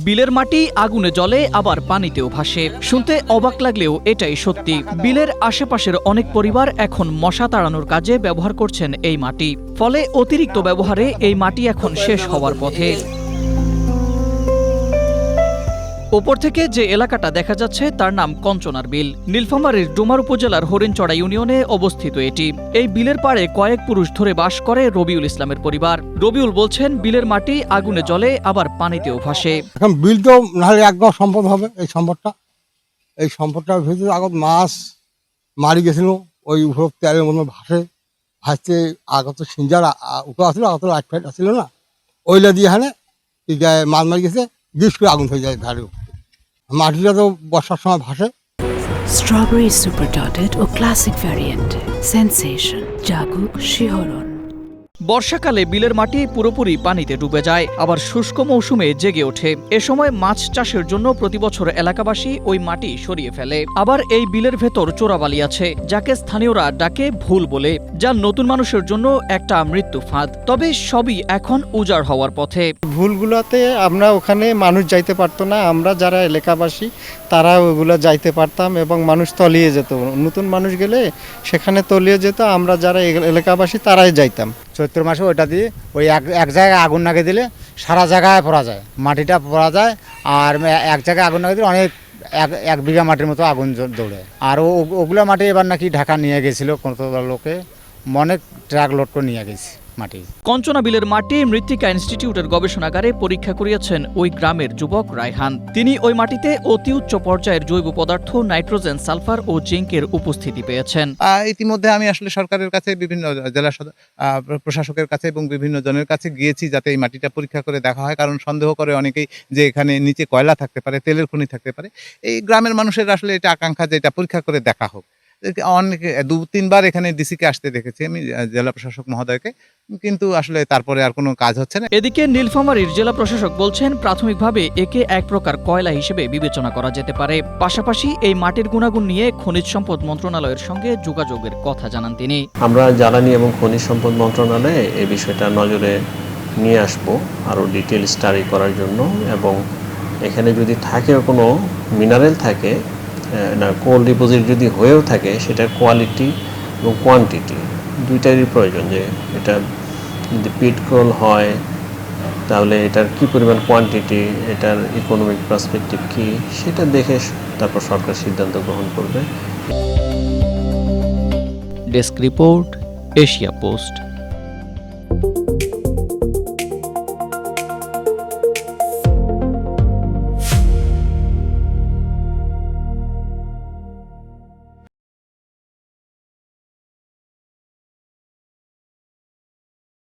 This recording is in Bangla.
বিলের মাটি আগুনে জ্বলে আবার পানিতেও ভাসে। শুনতে অবাক লাগলেও এটাই সত্যি। বিলের আশেপাশের অনেক পরিবার এখন মশা তাড়ানোর কাজে ব্যবহার করছেন এই মাটি। ফলে অতিরিক্ত ব্যবহারে এই মাটি এখন শেষ হওয়ার পথে। ওপর থেকে যে এলাকাটা দেখা যাচ্ছে তার নাম কঞ্চনার বিল। নীলফামারীর ডুমার উপজেলার হরিণচড়া ইউনিয়নে অবস্থিত এটি। এই বিলের পাড়ে কয়েক পুরুষ ধরে বাস করে রবিউল ইসলামের পরিবার। রবিউল বলছেন, বিলের মাটি আগুনে জ্বলে আবার পানিতেও ভাসে। এখন বিল তো নাহলে একদম সম্পদ হবে। এই সম্পদটার ভিতরে আগত মাছ মারি গেছিল, ওই উপর তেলের মধ্যে ভাসতে আগত সিঞ্জার উঠে আসছিল, আগত লাইট ফাইট আসছিল না, ওইলা দিয়ে হানে মাছ মারি গেছে, বিষ করে আগুন হয়ে যায় ধারে। মাটিটা তো বর্ষার সময় ভাসে। স্ট্রবেরি সুপার ডটেড ও ক্লাসিক ভ্যারিয়েন্টে সেন্সেশন জাগুক শিহরণ। বর্ষাকালে বিলের মাটি পুরোপুরি পানিতে ডুবে যায়, আবার শুষ্ক মৌসুমে জেগে ওঠে। এ সময় মাছ চাষের জন্য প্রতিবছর এলাকাবাসী ওই মাটি সরিয়ে ফেলে। আবার এই বিলের ভেতর চোরাবালি আছে, যাকে স্থানীয়রা ডাকে ভুল বলে, যা নতুন মানুষের জন্য একটা মৃত্যু ফাঁদ। তবে সবই এখন উজাড় হওয়ার পথে। ভুলগুলোতে আমরা ওখানে মানুষ যাইতে পারতো না, আমরা যারা এলাকাবাসী তারা ওগুলো যাইতে পারতাম এবং মানুষ তলিয়ে যেত। নতুন মানুষ গেলে সেখানে তলিয়ে যেত, আমরা যারা এলাকাবাসী তারাই যাইতাম। চৈত্র মাসে ওইটা দিয়ে ওই এক জায়গায় আগুন লাগিয়ে দিলে সারা জায়গায় পড়া যায়, মাটিটা পড়া যায়। আর এক জায়গায় আগুন লাগিয়ে দিলে অনেক এক বিঘা মাটির মতো আগুন দৌড়ে। আর ওগুলো মাটি এবার নাকি ঢাকা নিয়ে গেছিলো কত লোকে, অনেক ট্রাক লোড করে নিয়ে গেছে মাটি। কঞ্চনা বিলের মাটি মৃত্তিকা ইনস্টিটিউটের গবেষণাগারে পরীক্ষা করিয়েছেন ওই গ্রামের যুবক রায়হান। তিনি ওই মাটিতে অতি উচ্চ পর্যায়ের জৈব পদার্থ, নাইট্রোজেন, সালফার ও জিঙ্কের উপস্থিতি পেয়েছেন। ইতিমধ্যে আমি আসলে সরকারের কাছে, বিভিন্ন জেলা প্রশাসকের কাছে এবং বিভিন্ন জনের কাছে গিয়েছি, যাতে এই মাটিটা পরীক্ষা করে দেখা হয়। কারণ সন্দেহ করে অনেকেই যে এখানে নিচে কয়লা থাকতে পারে, তেলের খনি থাকতে পারে। এই গ্রামের মানুষের আসলে এটা আকাঙ্ক্ষা যে এটা পরীক্ষা করে দেখা হোক। অনেক 2-3 বার এখানে ডিসিকে আসতে দেখেছি আমি, জেলা প্রশাসক মহোদয়কে, কিন্তু আসলে তারপরে আর কোনো কাজ হচ্ছে না। এদিকে নীলফামারীর জেলা প্রশাসক বলছেন, প্রাথমিকভাবে একে এক প্রকার কয়লা হিসেবে বিবেচনা করা যেতে পারে। পাশাপাশি এই মাটির গুণাগুণ নিয়ে খনিজ সম্পদ মন্ত্রণালয়ের সঙ্গে যোগাযোগের কথা জানান তিনি। আমরা জ্বালানি এবং খনিজ সম্পদ মন্ত্রণালয়ে এই বিষয়টা নজরে নিয়ে আসবো আরও ডিটেল স্টাডি করার জন্য, এবং এখানে যদি থাকেও কোনো মিনারেল থাকে না, কোল ডিপোজিট যদি হয়েও থাকে, সেটার কোয়ালিটি এবং কোয়ান্টিটি দুইটারই প্রয়োজন। যে এটা যদি পিট কোল হয় তাহলে এটার কি পরিমাণ কোয়ান্টিটি, এটার ইকোনমিক পার্সপেক্টিভ কি, সেটা দেখে তারপর সরকার সিদ্ধান্ত গ্রহণ করবে। Desk report, Asia post.